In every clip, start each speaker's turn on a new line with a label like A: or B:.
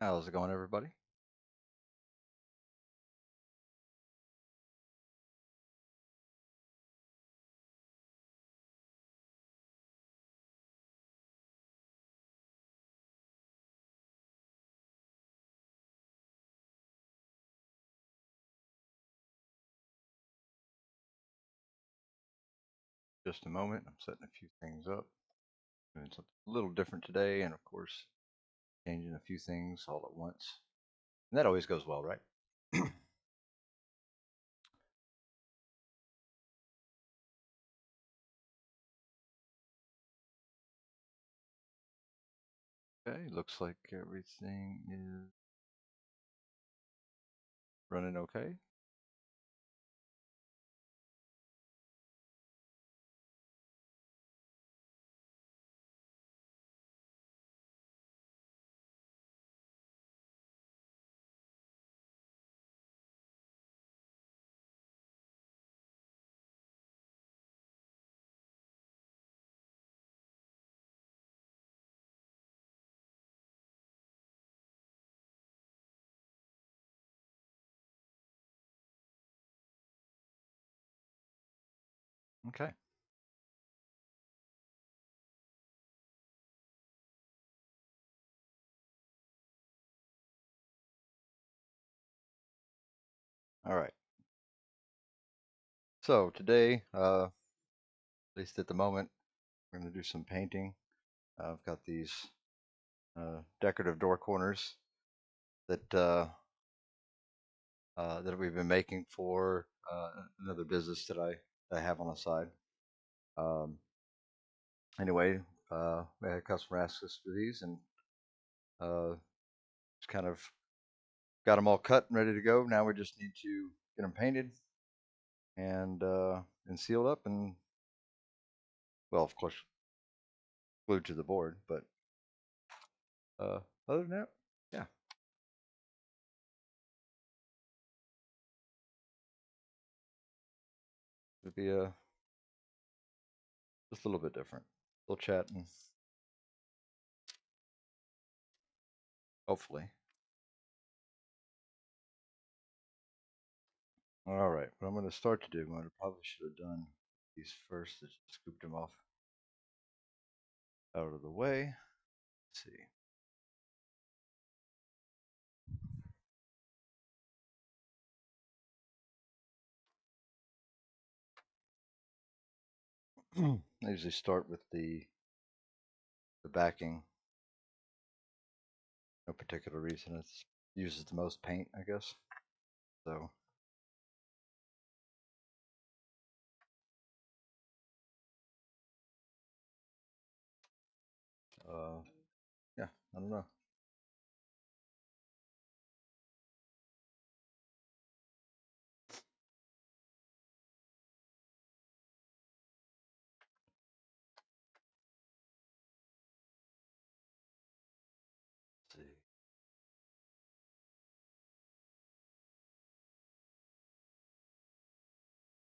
A: How's it going, everybody? Just a moment. I'm setting a few things up. Doing something a little different today, and of course, changing a few things all at once. And that always goes well, right? Okay, looks like everything is running okay. Okay. All right. So today, at least at the moment, we're going to do some painting. I've got these decorative door corners that we've been making for another business that I have on the side. Um, anyway, we had a customer ask us for these, and just kind of got them all cut and ready to go. Now we just need to get them painted and sealed up, and well, of course, glued to the board. But uh, other than that, yeah, it'd be just a little bit different. A little chatting, hopefully. All right, what I'm going to start to do, what I probably should have done these first, is scooped them off out of the way. Let's see. I usually start with the backing. No particular reason. It uses the most paint, I guess. So, uh, yeah, I don't know. Let's see.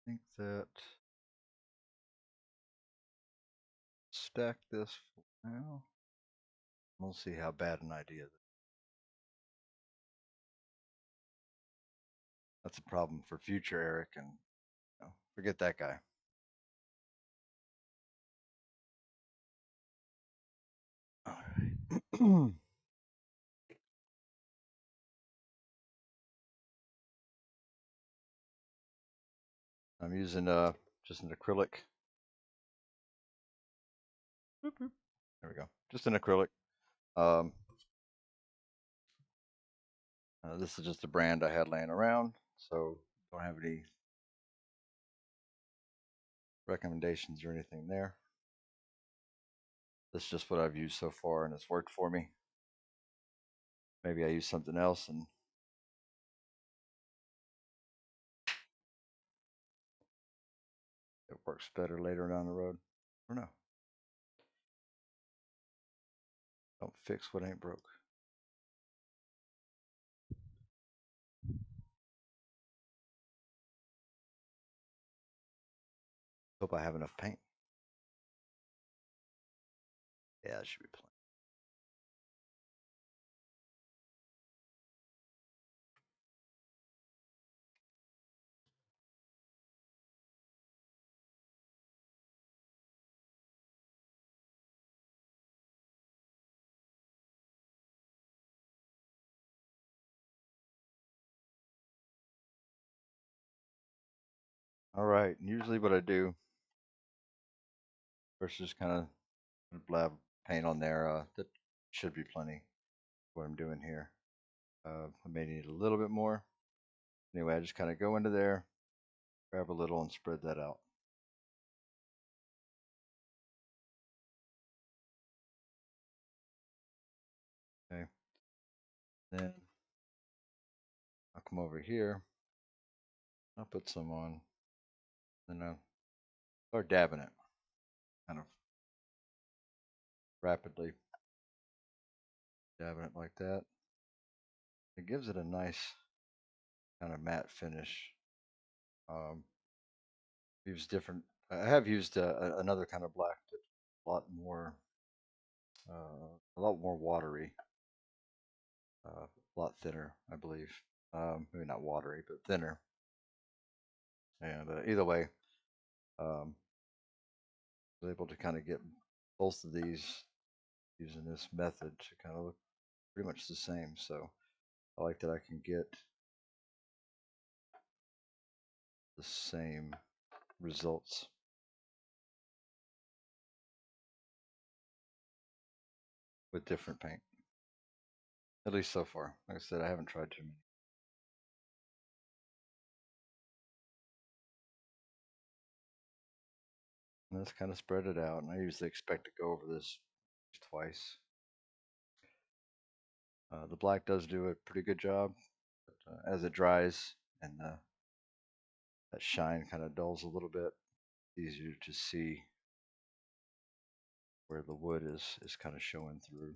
A: I think that stack this for now. We'll see how bad an idea that. That's a problem for future Eric, and forget that guy. All right. I'm using just an acrylic. Boop, boop. There we go. Just an acrylic. Um, this is just a brand I had laying around, so don't have any recommendations or anything there. This is just what I've used so far, and it's worked for me. Maybe I use something else and it works better later down the road. I don't know. Don't fix what ain't broke. Hope I have enough paint. Yeah, it should be plenty. All right. Usually, what I do first is kind of blab paint on there. That should be plenty. What I'm doing here. I may need a little bit more. Anyway, I just kind of go into there, grab a little, and spread that out. Okay. Then I'll come over here. I'll put some on. Then I'll start dabbing it, kind of rapidly, dabbing it like that. It gives it a nice kind of matte finish. Um, use different. I have used another kind of black that's a lot more watery, a lot thinner, I believe. Maybe not watery, but thinner. And either way, um, I was able to kind of get both of these using this method to kind of look pretty much the same. So I like that I can get the same results with different paint. At least so far. Like I said, I haven't tried too many. And let's kind of spread it out. And I usually expect to go over this twice. The black does do a pretty good job, but as it dries and that shine kind of dulls a little bit, it's easier to see where the wood is kind of showing through.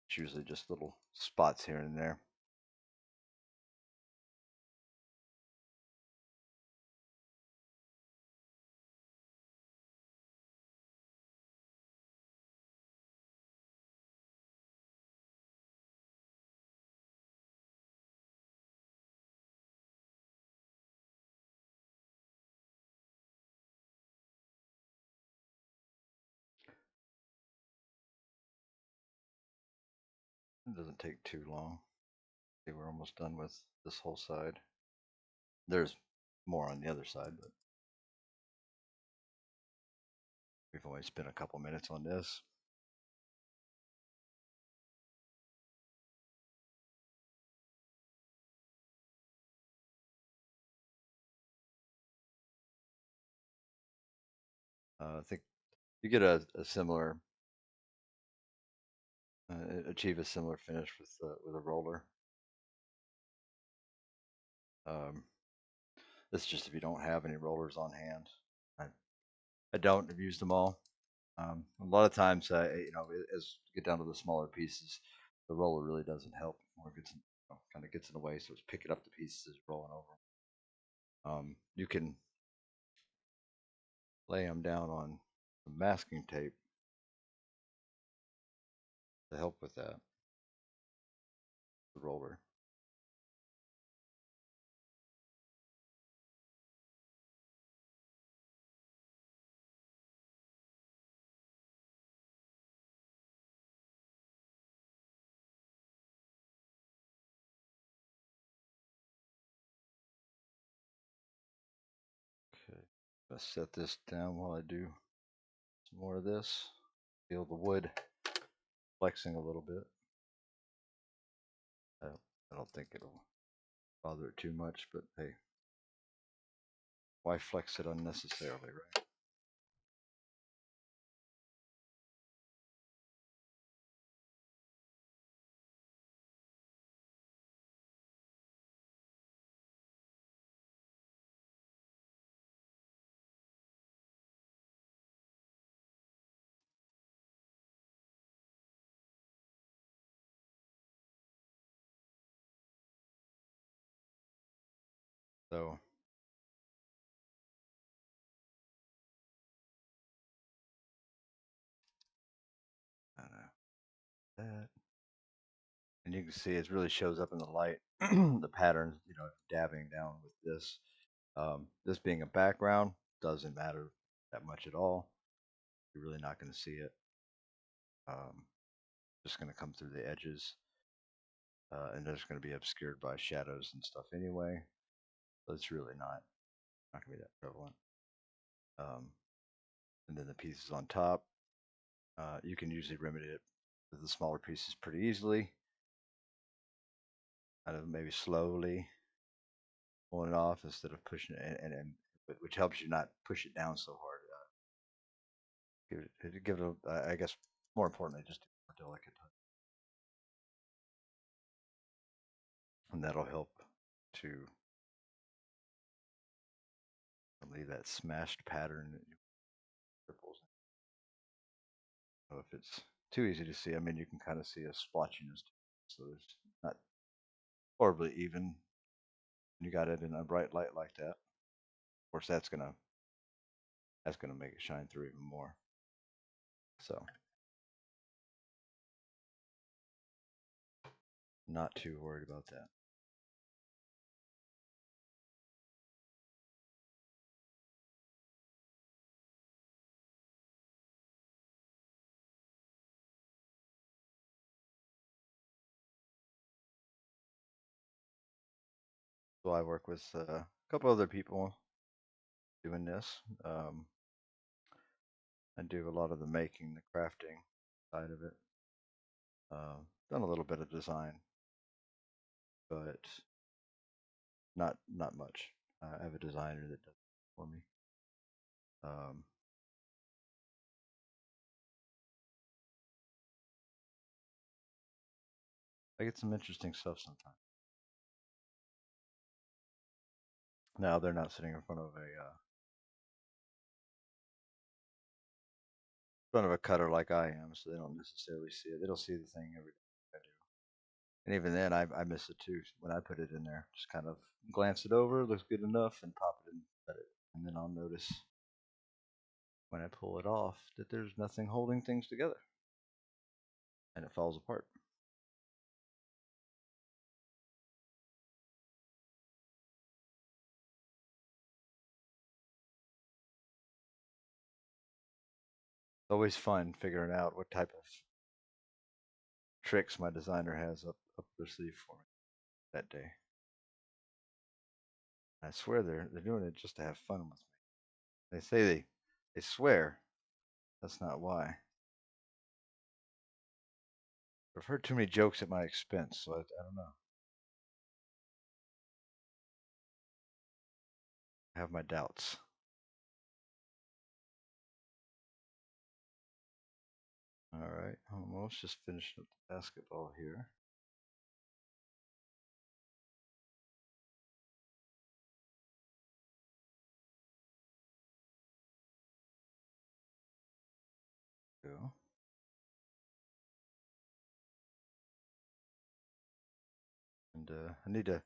A: It's usually just little spots here and there. It doesn't take too long. Okay, we're almost done with this whole side. There's more on the other side, but we've only spent a couple minutes on this. I think you get a similar, achieve a similar finish with a roller. Um, This is just if you don't have any rollers on hand. I, I don't. I've used them all. A lot of times, as you get down to the smaller pieces, the roller really doesn't help. Or gets kind of gets in the way, so it's picking up the pieces as you're rolling over. You can lay them down on some masking tape to help with that. The roller. Okay, let's set this down while I do some more of this. Feel the wood flexing a little bit. I don't think it'll bother it too much, but hey, why flex it unnecessarily, right? So I don't know that, and you can see it really shows up in the light. The patterns, dabbing down with this. This being a background doesn't matter that much at all. You're really not going to see it. Um, just going to come through the edges, and they're just going to be obscured by shadows and stuff anyway. So it's really not. Not gonna be that prevalent. Um, and then the pieces on top, you can usually remedy it with the smaller pieces pretty easily. Kind of maybe slowly pulling it off instead of pushing it, and which helps you not push it down so hard. Give it a, I guess more importantly, just a more delicate touch, and that'll help to leave that smashed pattern that you ripples. So if it's too easy to see, I mean, you can kind of see a splotchiness, so it's not horribly even. You got it in a bright light like that. Of course, that's gonna make it shine through even more. So not too worried about that. So I work with a couple other people doing this. I do a lot of the making, the crafting side of it. Done a little bit of design, but not much. I have a designer that does it for me. Um, I get some interesting stuff sometimes. Now they're not sitting in front of a cutter like I am, so they don't necessarily see it. They don't see the thing every day I do. And even then, I miss it too when I put it in there. Just kind of glance it over, looks good enough, and pop it in, let it, and then I'll notice when I pull it off that there's nothing holding things together, and it falls apart. It's always fun figuring out what type of tricks my designer has up their sleeve for me that day. I swear they're doing it just to have fun with me. They say they swear. That's not why. I've heard too many jokes at my expense, so I don't know. I have my doubts. All right, almost just finishing up the basketball here. Go. And I need to.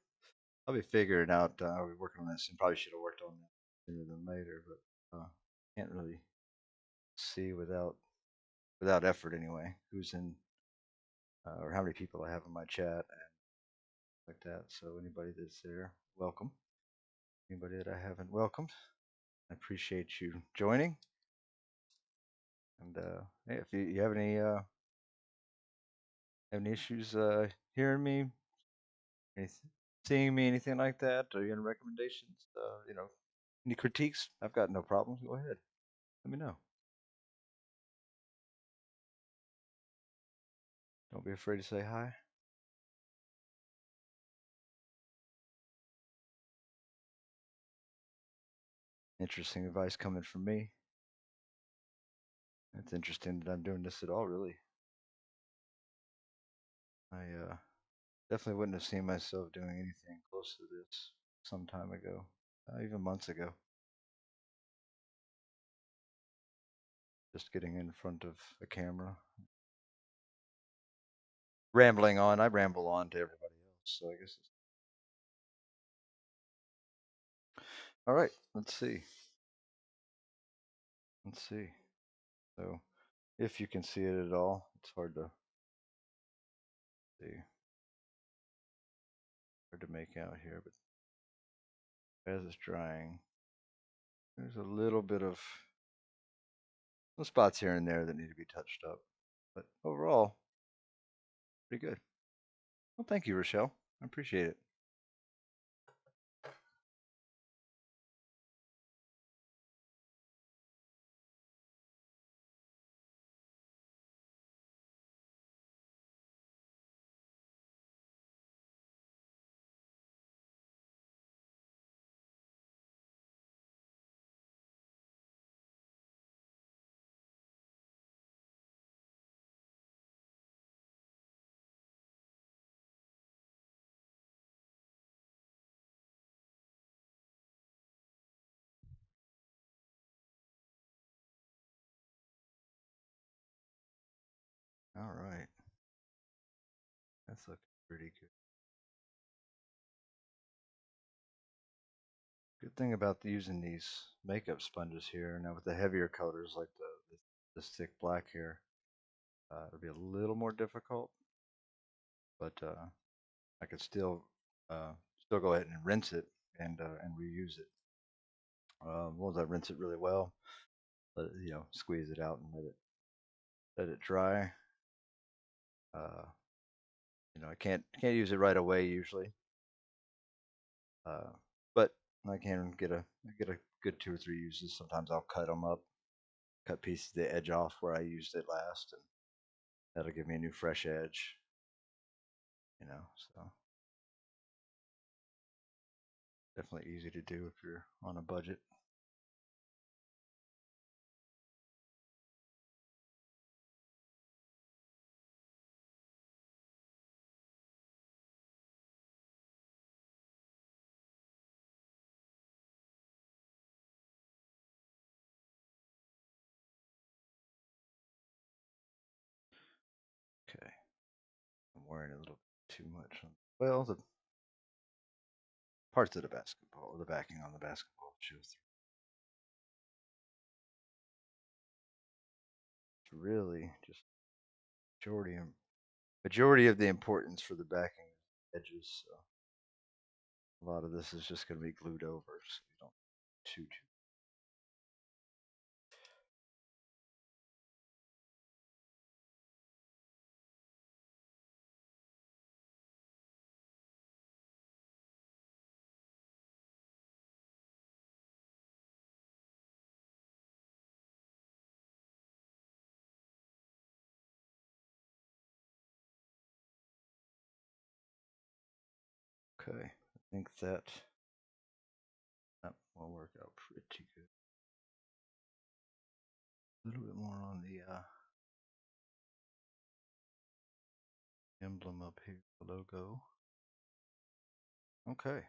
A: I'll be figuring out. I'll be working on this, and probably should have worked on that sooner than later, but can't really see without effort anyway. Who's in or how many people I have in my chat and like that. So anybody that's there, welcome. Anybody that I haven't welcomed, I appreciate you joining. And hey, if you have any issues hearing me, anything, seeing me, anything like that, or you have any recommendations, any critiques, I've got no problems. Go ahead, let me know. Don't be afraid to say hi. Interesting advice coming from me. It's interesting that I'm doing this at all. Really, I definitely wouldn't have seen myself doing anything close to this some time ago, even months ago. Just getting in front of a camera, rambling on. I ramble on to everybody else, so I guess. All right, let's see. Let's see. So, if you can see it at all, it's see, hard to make out here, but as it's drying, there's a little bit of some spots here and there that need to be touched up. But overall, pretty good. Well, thank you, Rochelle. I appreciate it. All right. That's looking pretty good. Good thing about using these makeup sponges here, now with the heavier colors like this thick black here, it'll be a little more difficult, but I could uh, still go ahead and rinse it and reuse it. As long as I rinse it really well, let it, squeeze it out and let it dry. Uh, I can't use it right away usually, uh, but I can get a good 2 or 3 uses. Sometimes I'll cut them up, cut pieces of the edge off where I used it last, and that'll give me a new fresh edge. So definitely easy to do if you're on a budget. Okay, I'm worrying a little bit too much on the parts of the basketball, the backing on the basketball shows through. It's really just majority of the importance for the backing edges. So a lot of this is just going to be glued over, so you don't too. Okay, I think that will work out pretty good. A little bit more on the emblem up here, the logo. Okay,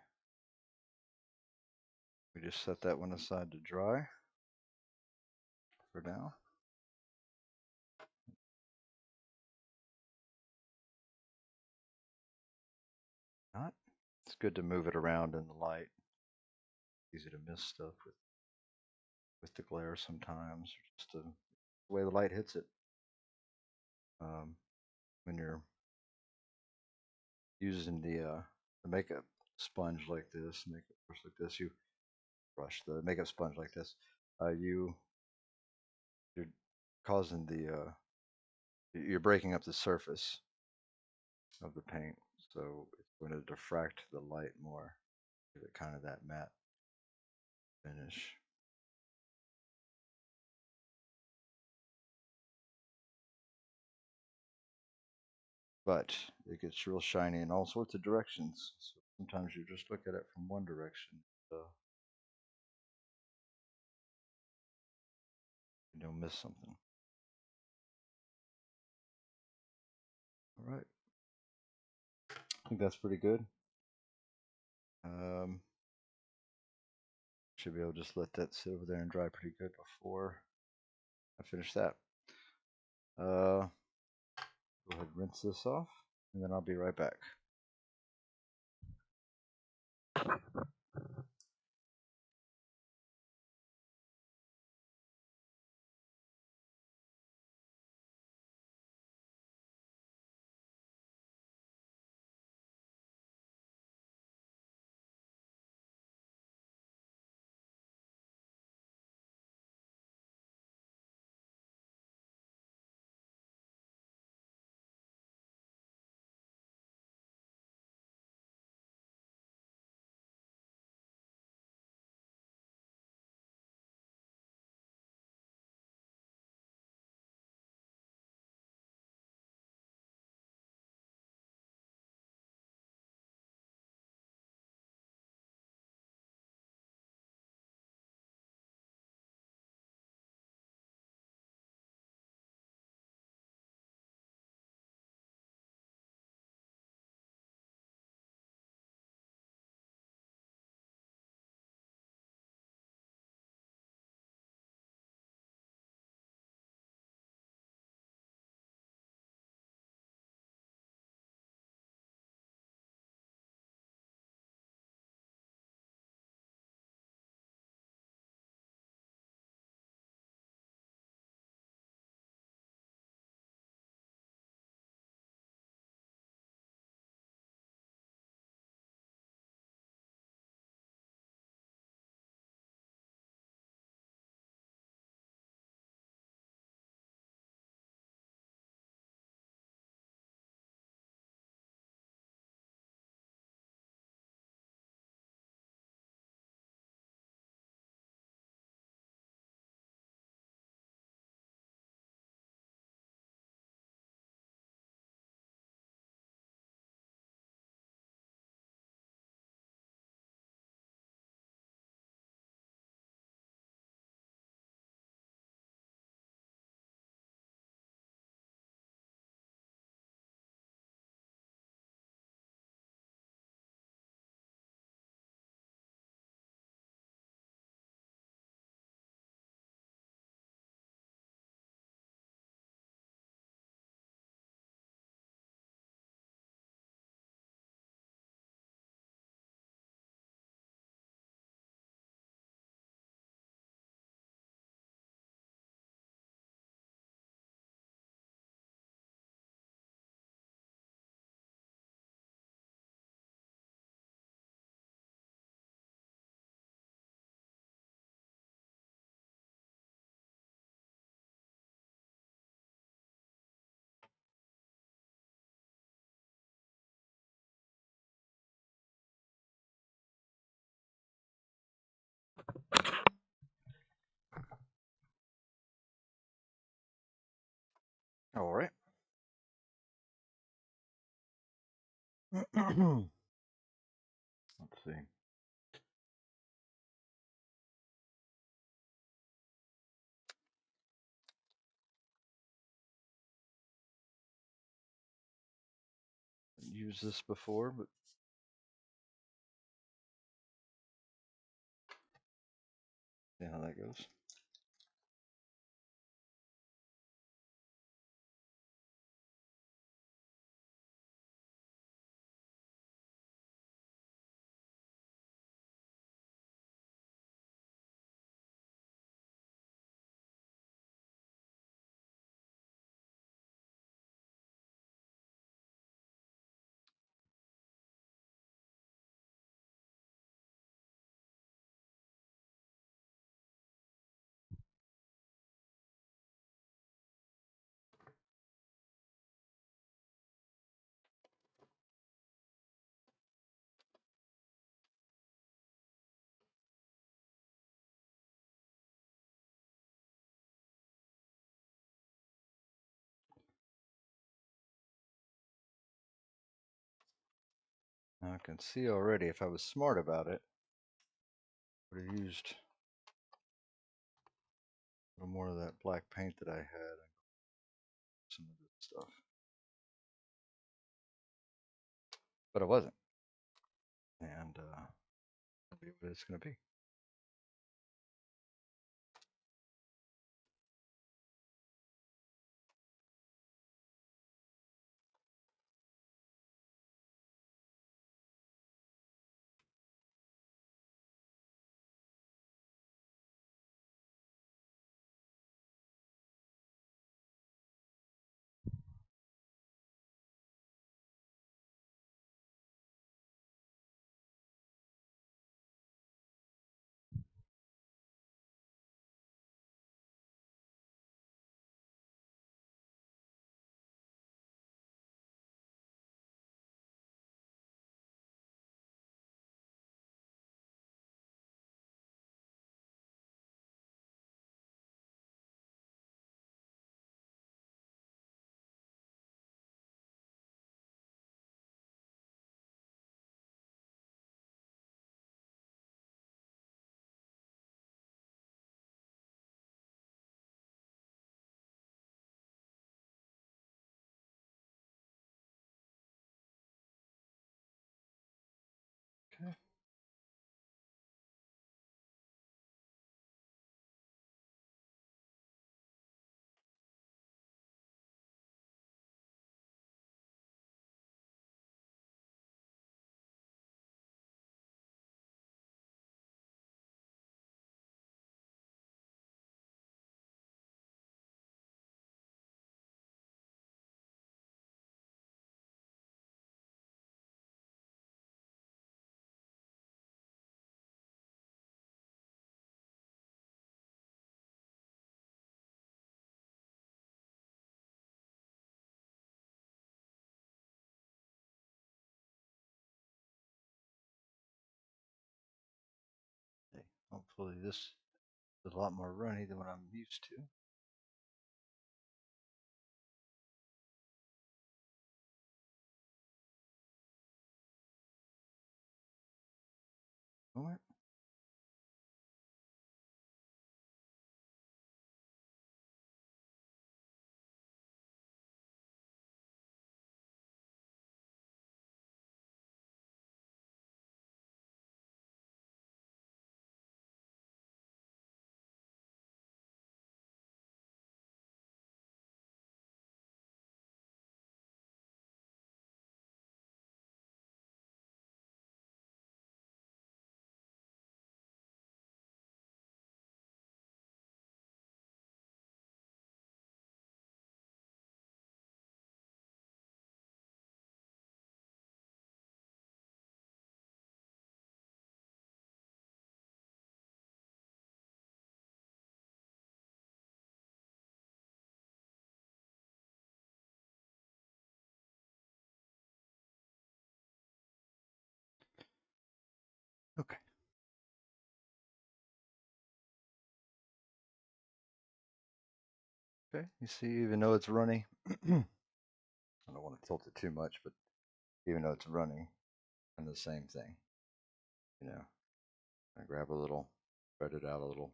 A: we just set that one aside to dry for now. Not. It's good to move it around in the light. Easy to miss stuff with the glare sometimes, or just the way the light hits it. Um, when you're using the makeup sponge like this, makeup brush like this, you brush the makeup sponge like this. You're causing you're breaking up the surface of the paint, so it's going to diffract the light more, give it kind of that matte finish. But it gets real shiny in all sorts of directions. So sometimes you just look at it from one direction, you'll miss something. All right, I think that's pretty good. Um, should be able to just let that sit over there and dry pretty good before I finish that. Go ahead and rinse this off, and then I'll be right back. All right. Let's see. Used this before, but see how that goes. Now I can see already if I was smart about it, would have used a little more of that black paint that I had. Some of this stuff, but I wasn't, and that'll be what it's going to be. Okay. Hopefully this is a lot more runny than what I'm used to. Moment. Okay, you see, even though it's runny, I don't want to tilt it too much, but even though it's running, and the same thing, you know, I grab a little, spread it out a little,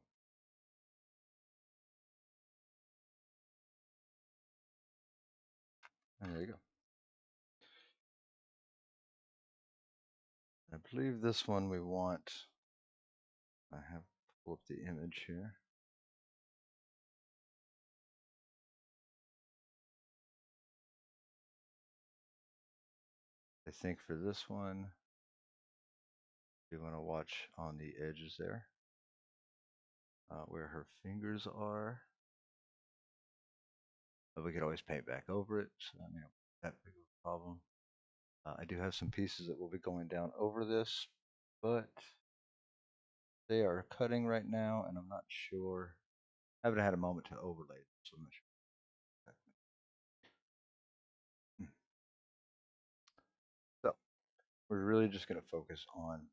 A: and there you go. I believe this one we want, I have pull up the image here. I think for this one, we want to watch on the edges there, where her fingers are. But we could always paint back over it, so that big of a problem. I do have some pieces that will be going down over this, but they are cutting right now, and I'm not sure. I haven't had a moment to overlay it, so I'm not sure. Hmm. So we're really just going to focus on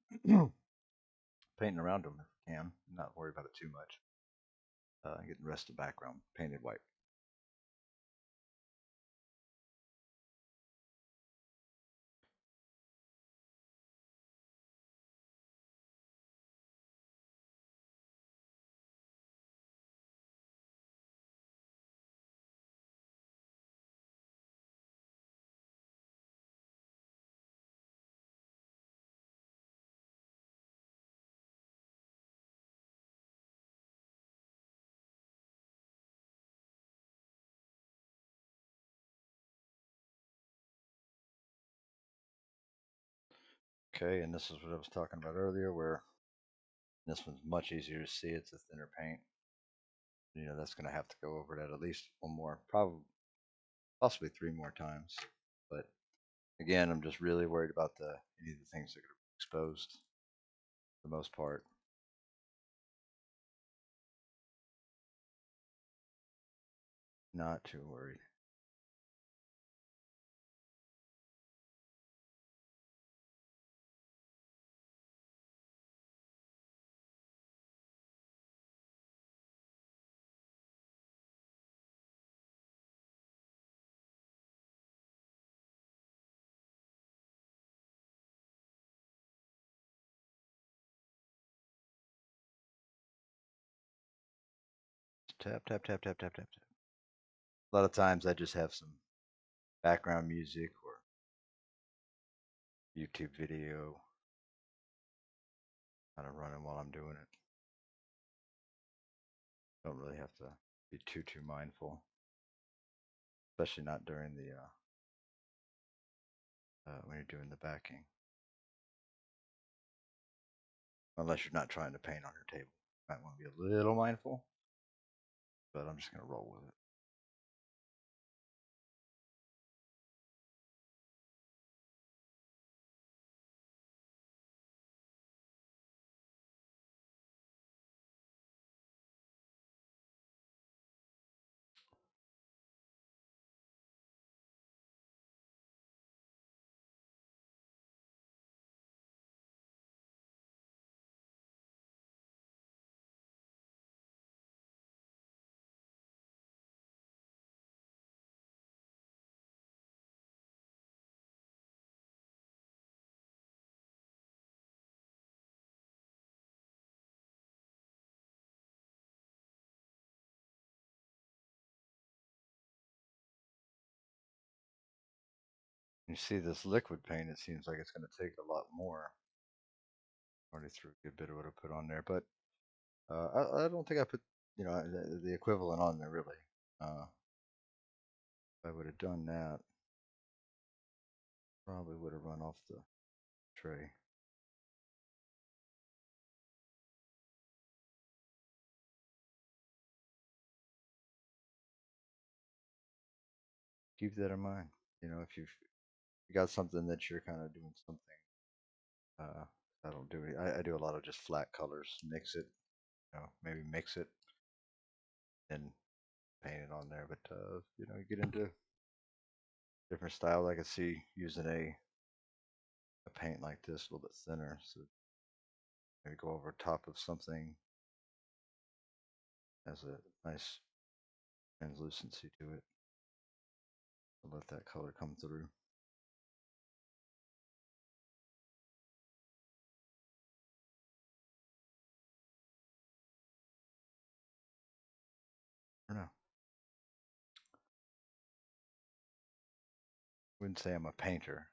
A: painting around them if we can, not worry about it too much. Getting the rest of the background painted white. Okay, and this is what I was talking about earlier, where this one's much easier to see. It's a thinner paint. That's going to have to go over that at least one more, probably, possibly three more times. But again, I'm just really worried about any of the things that are exposed for the most part. Not too worried. Tap, tap, tap, tap, tap, tap, tap. A lot of times I just have some background music or YouTube video kind of running while I'm doing it. Don't really have to be too mindful, especially not during the when you're doing the backing, unless you're not trying to paint on your table. Might want to be a little mindful, but I'm just gonna roll with it. You see this liquid paint, it seems like it's going to take a lot more. Already threw a good bit of what I put on there, but I don't think I put the equivalent on there really. If I would have done that, probably would have run off the tray. Keep that in mind. If you got something that you're kind of doing something, uh, I don't do it. I do a lot of just flat colors, mix it, maybe mix it and paint it on there. But you get into different styles. I could see using a paint like this a little bit thinner, so maybe go over top of something as a nice translucency to it. I'll let that color come through. I don't know. Wouldn't say I'm a painter,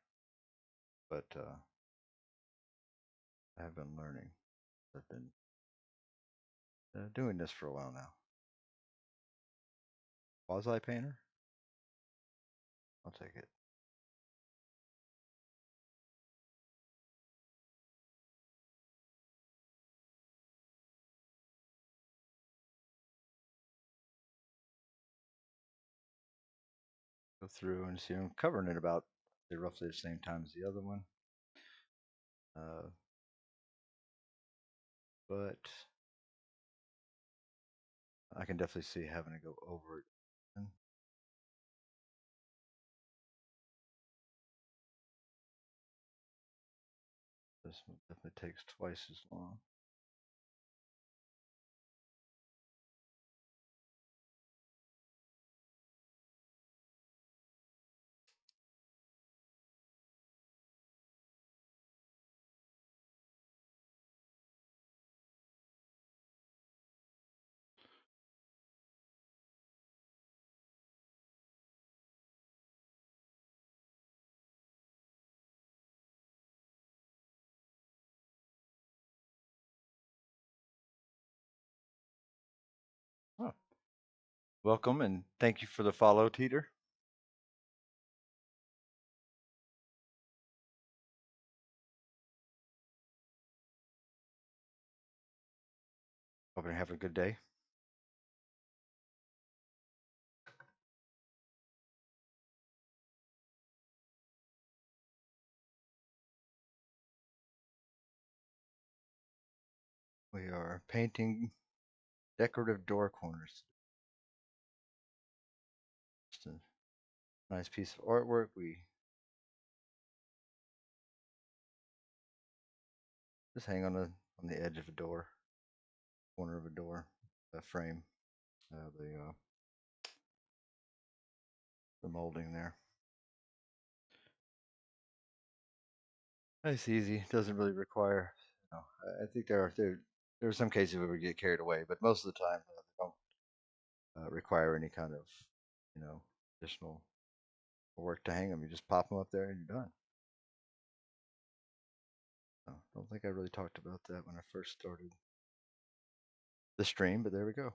A: but I have been learning. I've been doing this for a while now. Quasi painter? I'll take it. Go through and see. I'm covering it about roughly the same time as the other one. Uh, but I can definitely see having to go over it. This one definitely takes twice as long. Oh, welcome and thank you for the follow, Teeter. Hope you have a good day. We are painting decorative door corners. Just a nice piece of artwork. We just hang on the edge of a door, corner of a door, a frame. The molding there. Nice, easy. Doesn't really require. You know, I think there are some cases where we get carried away, but most of the time they don't require any kind of additional work to hang them. You just pop them up there and you're done. So, don't think I really talked about that when I first started the stream, but there we go.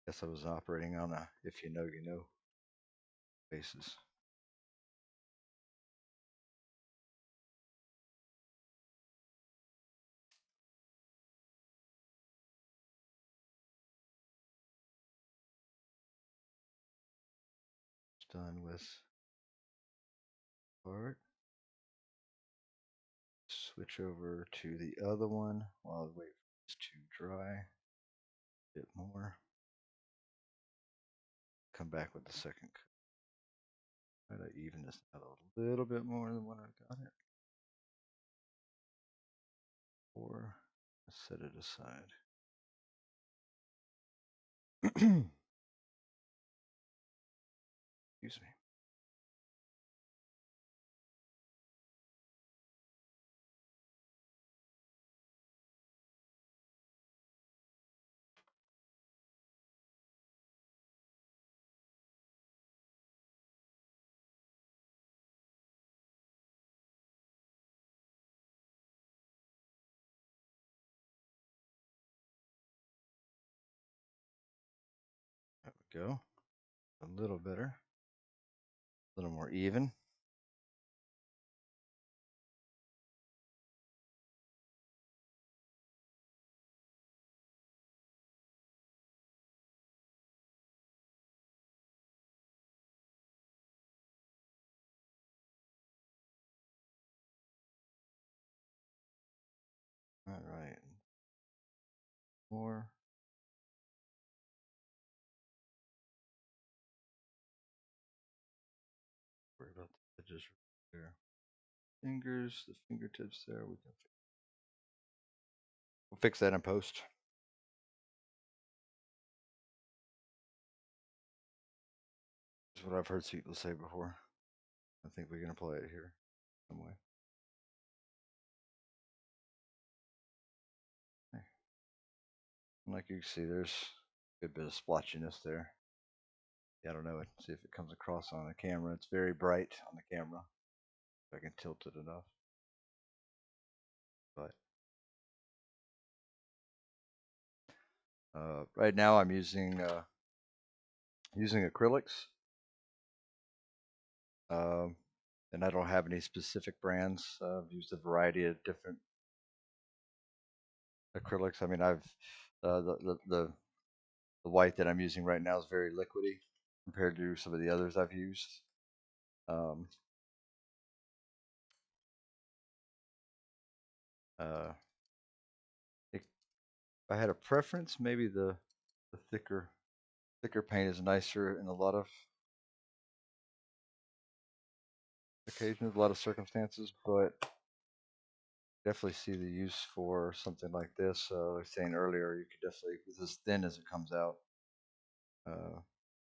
A: Guess I was operating on a if you know, you know basis. Done with part. Switch over to the other one while I wait for this to dry a bit more. Come back with the second coat. Try to even this out a little bit more than when I got it. Or set it aside. Excuse me. There we go. A little better. A little more even. All right. More. Worry about the edges right there. Fingers, the fingertips there. We can We'll fix that in post. That's what I've heard people say before. I think we can apply it here some way. Like you can see, there's a good bit of splotchiness there. Yeah, I don't know. See if it comes across on the camera. It's very bright on the camera. If I can tilt it enough. But right now I'm using acrylics, um, and I don't have any specific brands. I've used a variety of different acrylics. I mean, I've the white that I'm using right now is very liquidy compared to some of the others I've used. Um, uh, if I had a preference, maybe the thicker paint is nicer in a lot of occasions, a lot of circumstances, but definitely see the use for something like this. Like I was saying earlier, you could definitely, it's as thin as it comes out, uh,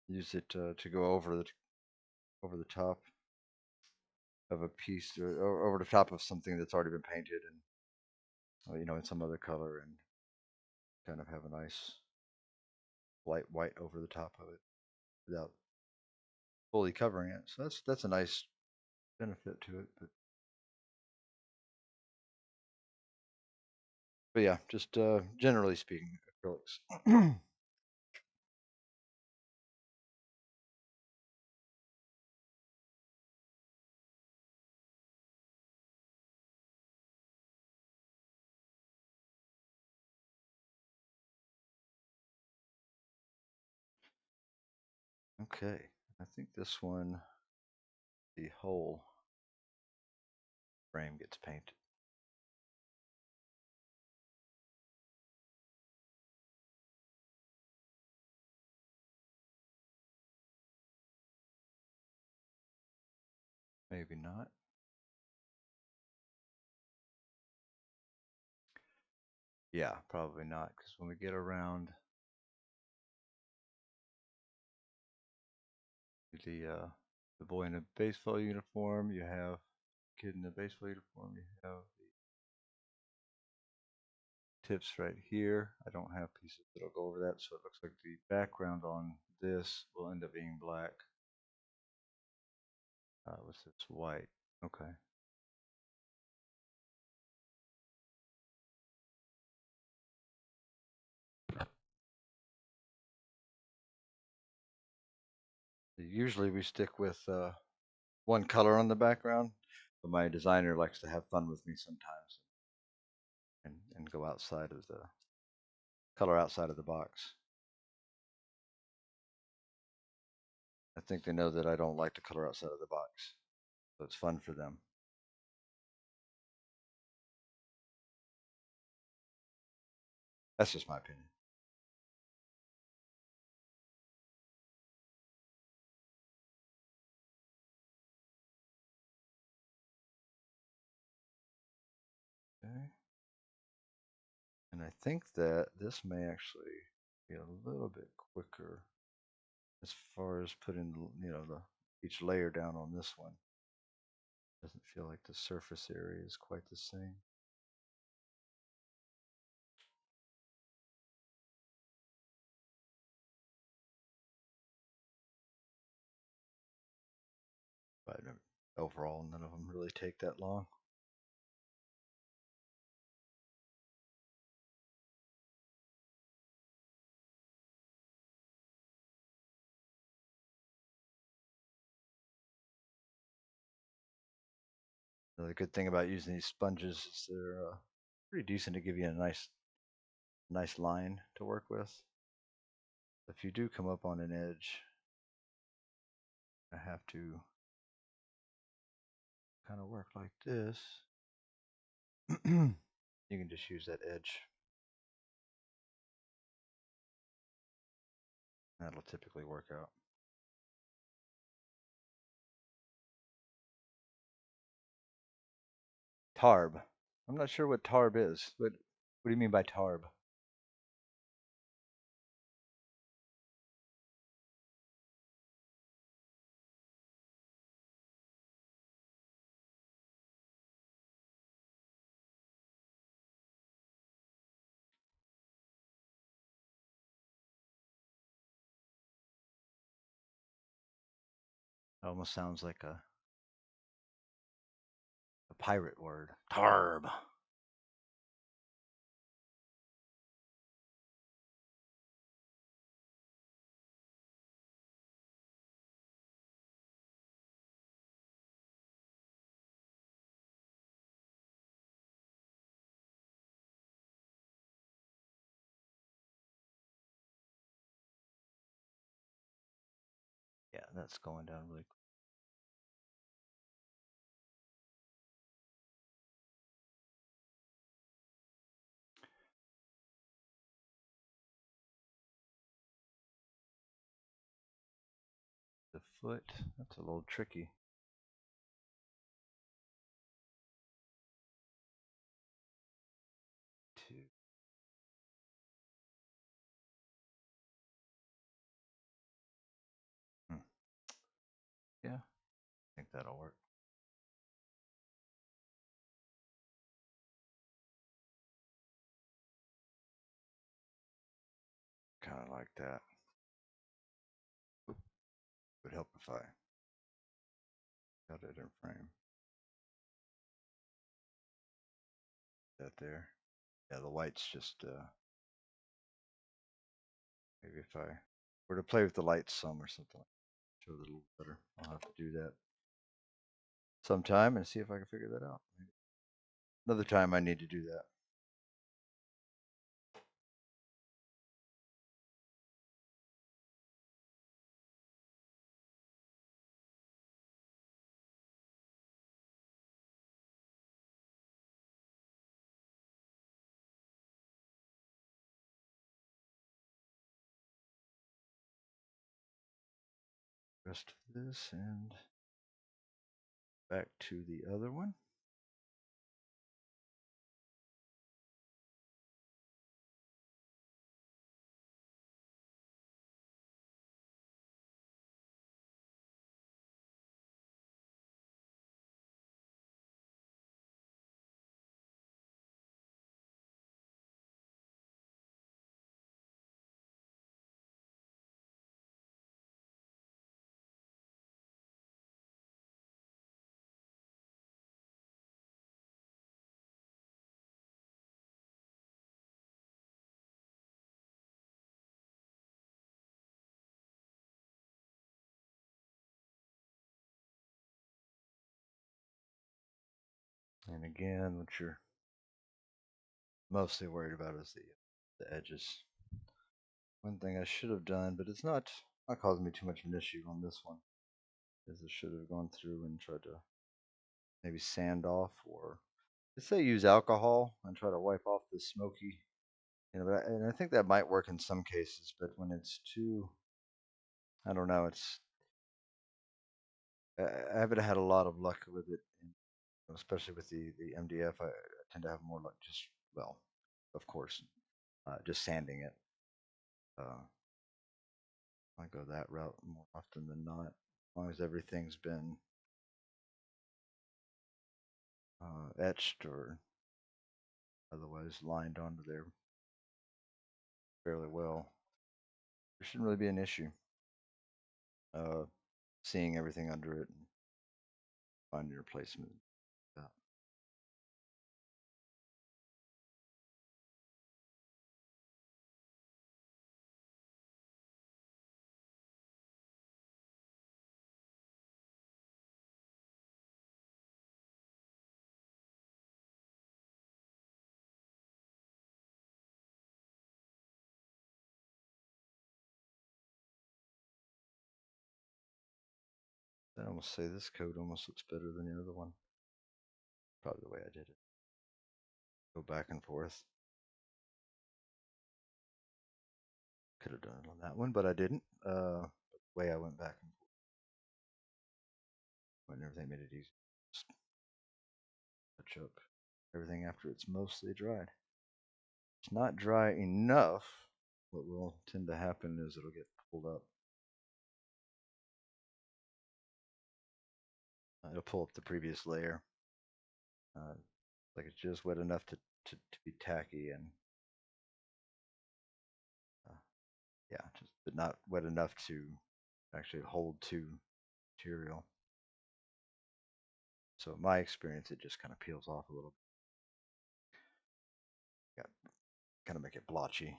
A: use it to go over the top of a piece or over the top of something that's already been painted and in some other color and kind of have a nice light white over the top of it without fully covering it. So that's a nice benefit to it. But yeah, just generally speaking, acrylics. Okay, I think this one, the whole frame gets painted. Maybe not. Yeah, probably not, because when we get around the boy in a baseball uniform, you have kid in a baseball uniform, you have the tips right here. I don't have pieces that'll go over that, so it looks like the background on this will end up being black. With this white. Okay. Usually we stick with one color on the background, but my designer likes to have fun with me sometimes and go outside of the color outside of the box. I think they know that I don't like to color outside of the box, so it's fun for them. That's just my opinion. Okay. And I think that this may actually be a little bit quicker as far as putting, the each layer down on this one. Doesn't feel like the surface area is quite the same. But overall, none of them really take that long. The good thing about using these sponges is they're pretty decent to give you a nice line to work with. If you do come up on an edge, I have to kind of work like this. You can just use that edge. That'll typically work out. Tarb. I'm not sure what tarb is, but What do you mean by tarb? It almost sounds like a pirate word. Tarb. Yeah, that's going down really quick. The foot, that's a little tricky. Two. Hmm. Yeah, I think that'll work. Kind of like that. Oop, would help if I got it in frame. That there. Yeah, the light's just maybe if I were to play with the lights some or something, show it a little better. I'll have to do that sometime and see if I can figure that out. Another time I need to do that. Rest of this and back to the other one. And again, what you're mostly worried about is the edges. One thing I should have done, but it's not causing me too much of an issue on this one, is I should have gone through and tried to maybe sand off or let's say use alcohol and try to wipe off the smoky. And I think that might work in some cases, but when it's too, I don't know, I haven't had a lot of luck with it, especially with the MDF. I tend to have more luck just well, of course, just sanding it. Uh, I go that route more often than not, as long as everything's been etched or otherwise lined onto there fairly well. There shouldn't really be an issue. Uh, Seeing everything under it and finding your placement. Yeah. I almost say this code almost looks better than the other one. Probably the way I did it. Go back and forth. Could have done it on that one, but I didn't. The way I went back and forth and everything made it easy. Just touch up everything after it's mostly dried. it's not dry enough, what will tend to happen is it'll get pulled up. It'll pull up the previous layer. Like it's just wet enough to be tacky and uh, yeah, just but not wet enough to actually hold to material. So in my experience, it just kind of peels off a little bit. Kind of make it blotchy.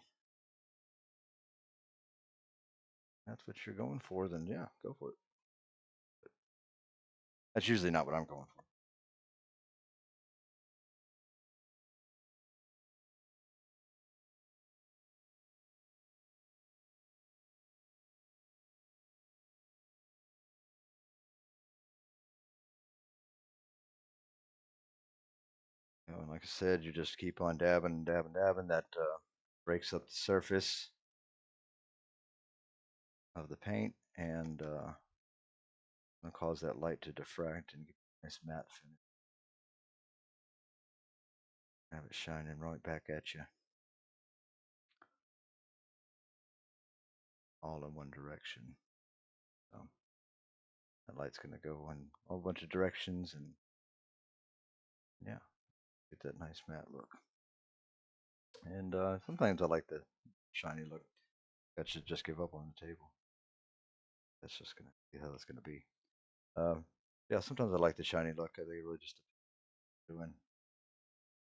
A: That's what you're going for, then yeah, go for it. That's usually not what I'm going for. And like I said, you just keep on dabbing and dabbing, dabbing. That breaks up the surface of the paint and gonna cause that light to diffract and get a nice matte finish. Have it shining right back at you, all in one direction. So that light's gonna go in a whole bunch of directions and yeah, get that nice matte look. And sometimes I like the shiny look. That should just give up on the table. That's just gonna be how it's gonna be. Yeah, sometimes I like the shiny look. I think it really just doing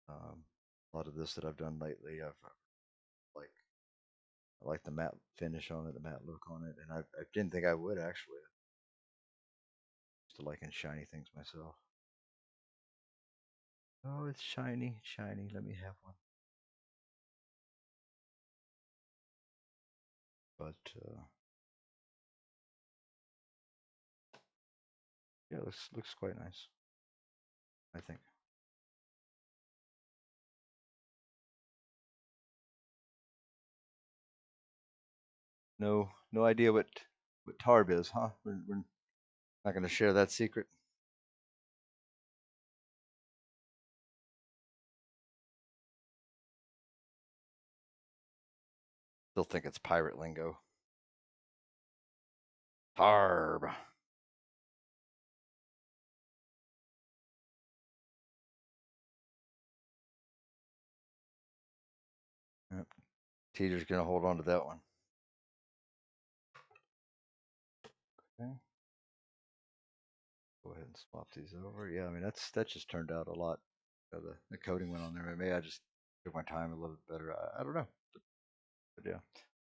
A: a lot of this that I've done lately. Like I like the matte finish on it, the matte look on it, and I didn't think I would actually. I used to liking shiny things myself. Oh, it's shiny, shiny. Let me have one. But yeah, looks quite nice. I think. No idea what tarb is, huh? We're not going to share that secret. Still think it's pirate lingo. Tarb. Yep. Teeter's going to hold on to that one. Okay. Go ahead and swap these over. Yeah, I mean that just turned out a lot. The coating went on there. Maybe I just took my time a little bit better. I don't know, but yeah,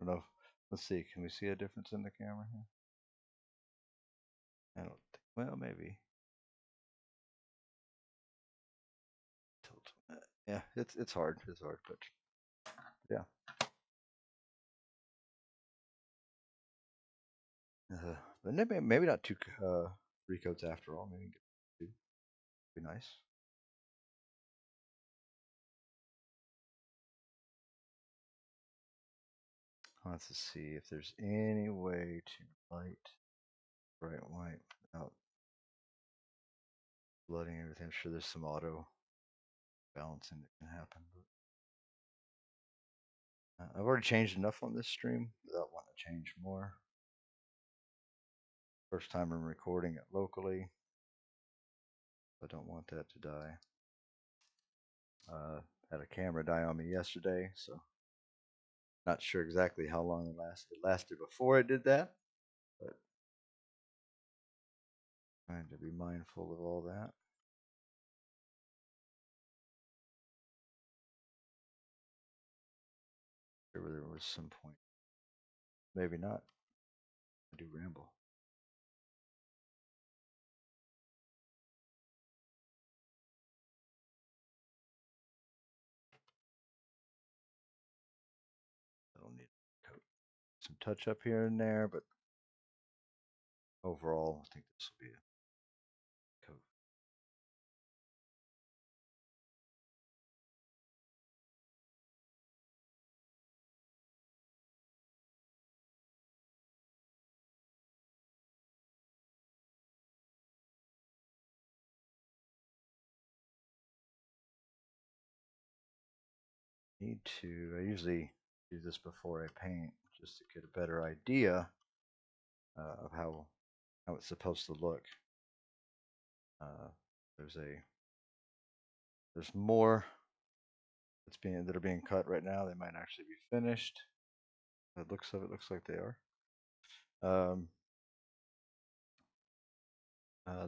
A: I don't know. Let's see. Can we see a difference in the camera here? I don't think. Well, maybe. Tilt. Yeah, it's hard. It's hard, but yeah. But maybe not two three coats after all. Maybe get two. Be nice. Let's see if there's any way to light bright white without flooding everything. I'm sure there's some auto balancing that can happen. But I've already changed enough on this stream without wanting to change more. First time I'm recording it locally. I don't want that to die. Had a camera die on me yesterday, so not sure exactly how long it lasted. It lasted before it did that, but trying to be mindful of all that. There was some point. Maybe not. I do ramble. I don't need coat. Some touch up here and there, but overall, I think this will be a coat. Need to. I usually do this before I paint, just to get a better idea of how it's supposed to look. Uh, there's a there's more that are being cut right now. They might actually be finished. The looks of it looks like they are. Um,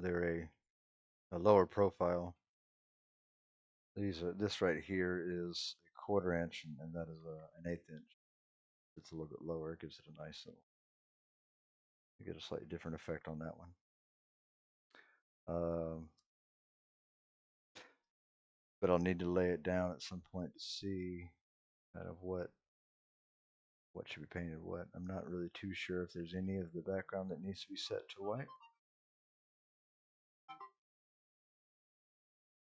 A: they're a lower profile. This right here is a quarter inch, and that is an eighth inch. It's a little bit lower. It gives it a nice little. You get a slightly different effect on that one. Um, but I'll need to lay it down at some point to see kind of what should be painted what. I'm not really too sure if there's any of the background that needs to be set to white.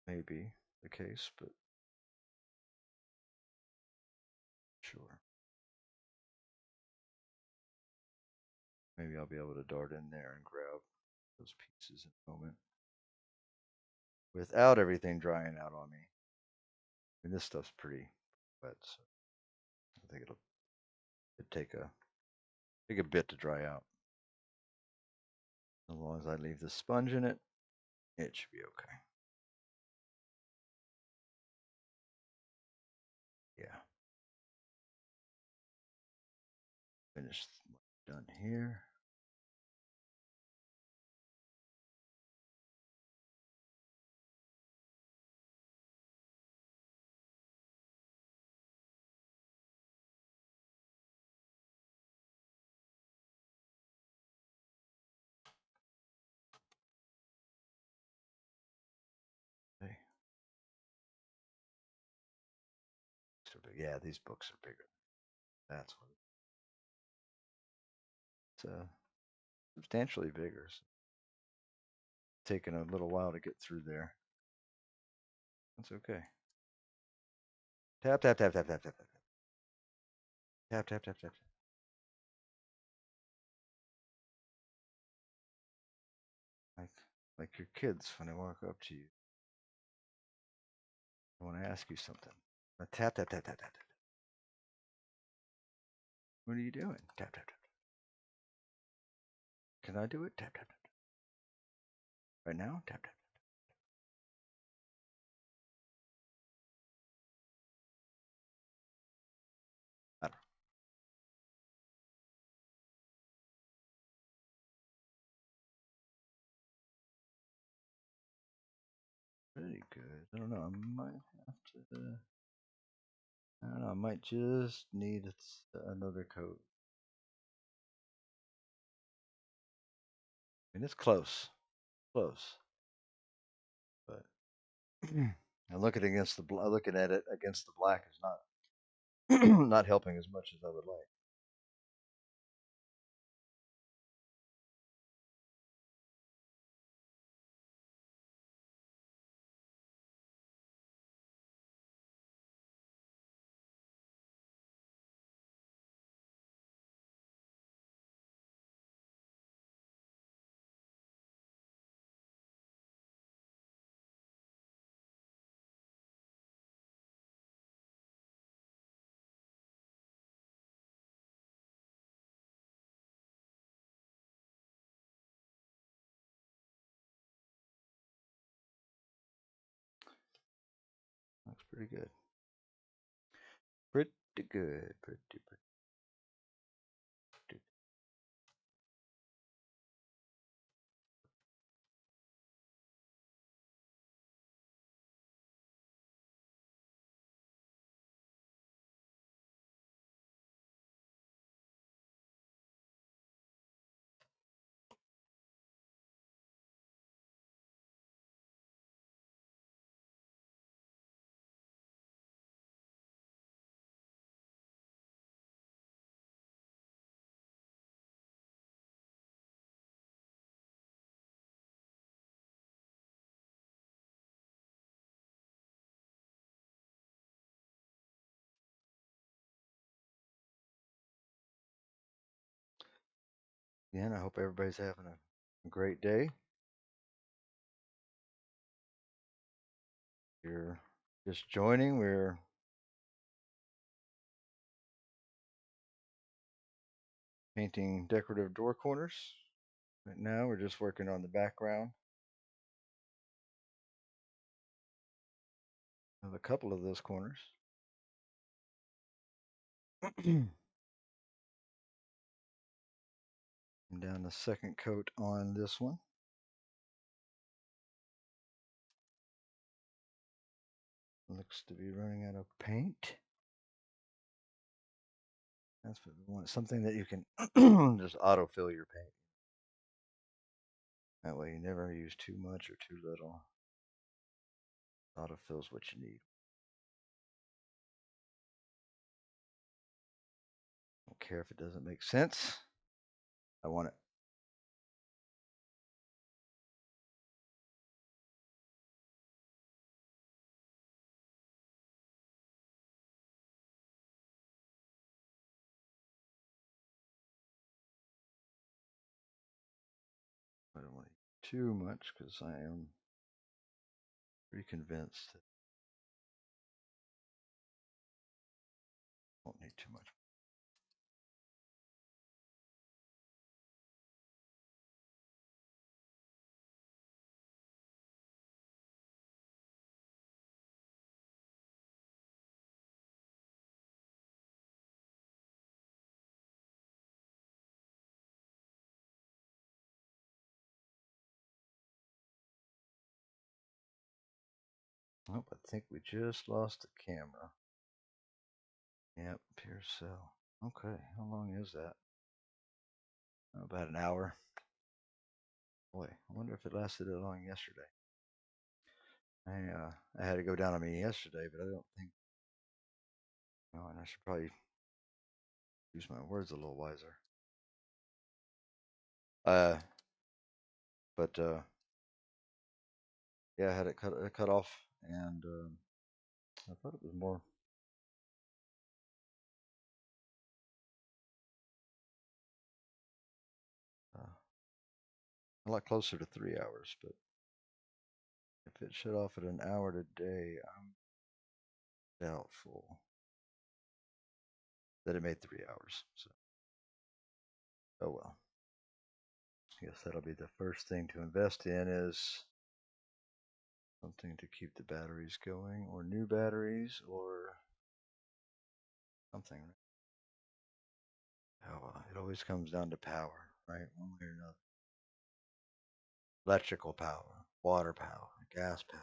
A: Maybe the case, but sure. Maybe I'll be able to dart in there and grab those pieces in a moment without everything drying out on me. I mean, this stuff's pretty wet, so I think it'd take a bit to dry out. As long as I leave the sponge in it, it should be okay. Yeah. Finished. Done here. Okay. Yeah, these books are bigger. That's what it's substantially bigger. So it's taken a little while to get through there. That's okay. Tap tap tap tap tap tap tap tap tap tap tap. Like like your kids when they walk up to you. I want to ask you something. Tap tap tap tap tap tap. What are you doing? Tap tap tap. Can I do it? Tap tap tap. Right now? Tap tap. I don't know. Pretty good. I don't know. I might have to. I don't know. I might just need another coat. I mean, it's close, close, but and looking at it against the black is not not helping as much as I would like. Looks pretty good. Pretty good. Pretty. Again, I hope everybody's having a great day. You're just joining. We're painting decorative door corners. Right now we're just working on the background of a couple of those corners. And down the second coat on this one. Looks to be running out of paint. That's what we want. Something that you can just autofill your paint. That way you never use too much or too little. Autofills what you need. Don't care if it doesn't make sense. I want it. I don't want too much because I am pretty convinced that I won't need too much. Oh, I think we just lost the camera. Yep, pure cell. Okay, how long is that? About an hour. Boy, I wonder if it lasted that long yesterday. I had to go down on me yesterday, but I don't think. Oh, and I should probably use my words a little wiser. Uh, but yeah, I had it cut off, and I thought it was more. Uh, a lot closer to 3 hours, but if it shut off at an hour today, I'm doubtful that it made 3 hours. So, oh well. I guess that'll be the first thing to invest in is something to keep the batteries going, or new batteries, or something. Oh, it always comes down to power, right? One way or another. Electrical power, water power, gas power.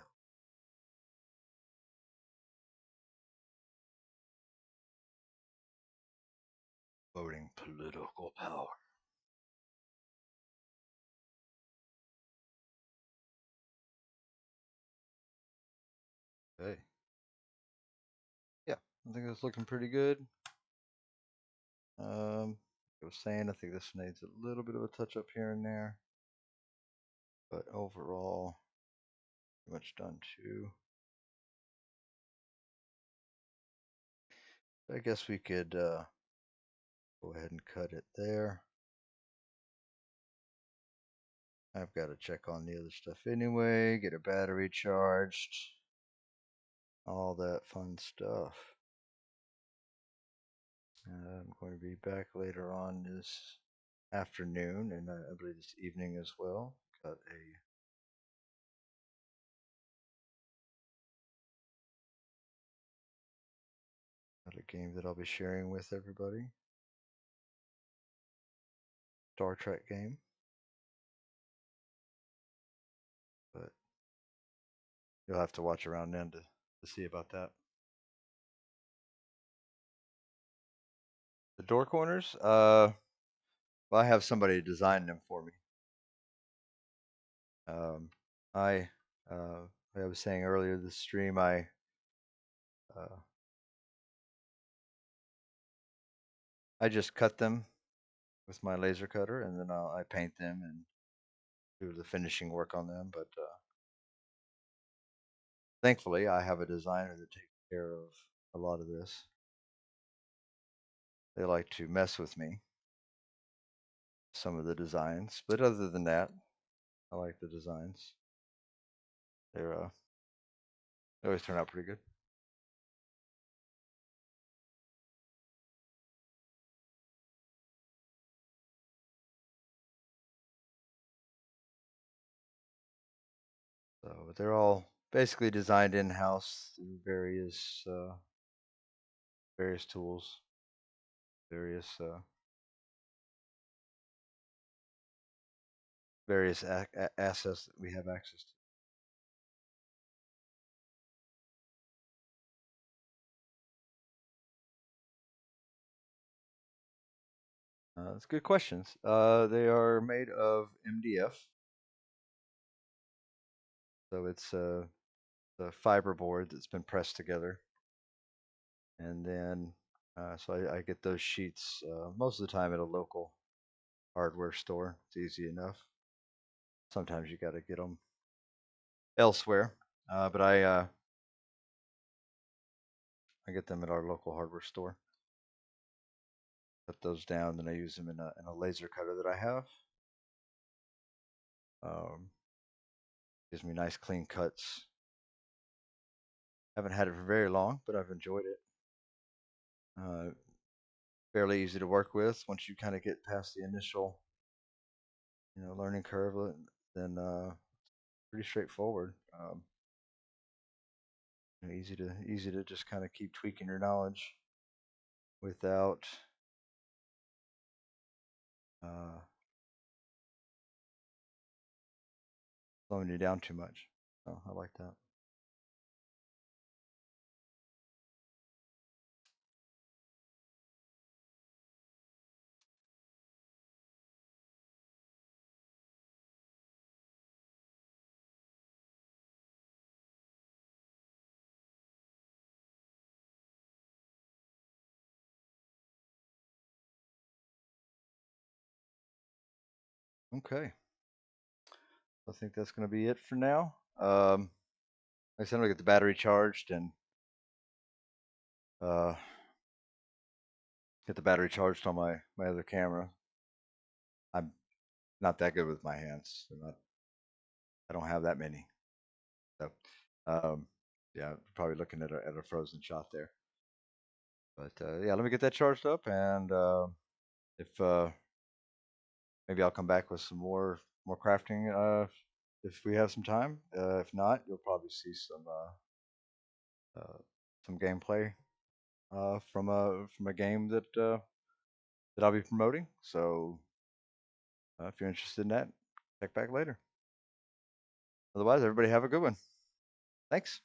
A: Voting political power. Okay. Yeah, I think that's looking pretty good. I was saying, I think this needs a little bit of a touch up here and there, but overall, pretty much done too. I guess we could go ahead and cut it there. I've got to check on the other stuff anyway, get a battery charged, all that fun stuff. I'm going to be back later on this afternoon, and I believe this evening as well. Got a game that I'll be sharing with everybody. Star Trek game. But you'll have to watch around then to see about that. The door corners, well, I have somebody design them for me. Um, I, I was saying earlier this stream, uh, I just cut them with my laser cutter, and then I paint them and do the finishing work on them. But thankfully, I have a designer that takes care of a lot of this. They like to mess with me, some of the designs, but other than that, I like the designs. They always turn out pretty good. So, but they're all basically designed in-house through various tools, various assets that we have access to. That's good questions. They are made of MDF, so it's the fiberboard that's been pressed together, and then so I get those sheets most of the time at a local hardware store. It's easy enough. Sometimes you got to get them elsewhere, but I get them at our local hardware store. Put those down, then I use them in a laser cutter that I have. Um, Gives me nice clean cuts. Haven't had it for very long, but I've enjoyed it. Uh, Fairly easy to work with once you kind of get past the initial, learning curve. Then pretty straightforward. Easy to just kind of keep tweaking your knowledge without uh, slowing you down too much. So I like that. Okay, I think that's going to be it for now. Like I said, I'm gonna get the battery charged and uh, get the battery charged on my other camera. I'm not that good with my hands. I don't have that many. So, um, yeah, probably looking at a frozen shot there. But yeah, let me get that charged up, and if maybe I'll come back with some more crafting if we have some time. If not, you'll probably see some gameplay from a game that I'll be promoting. So if you're interested in that, check back later. Otherwise, everybody have a good one. Thanks.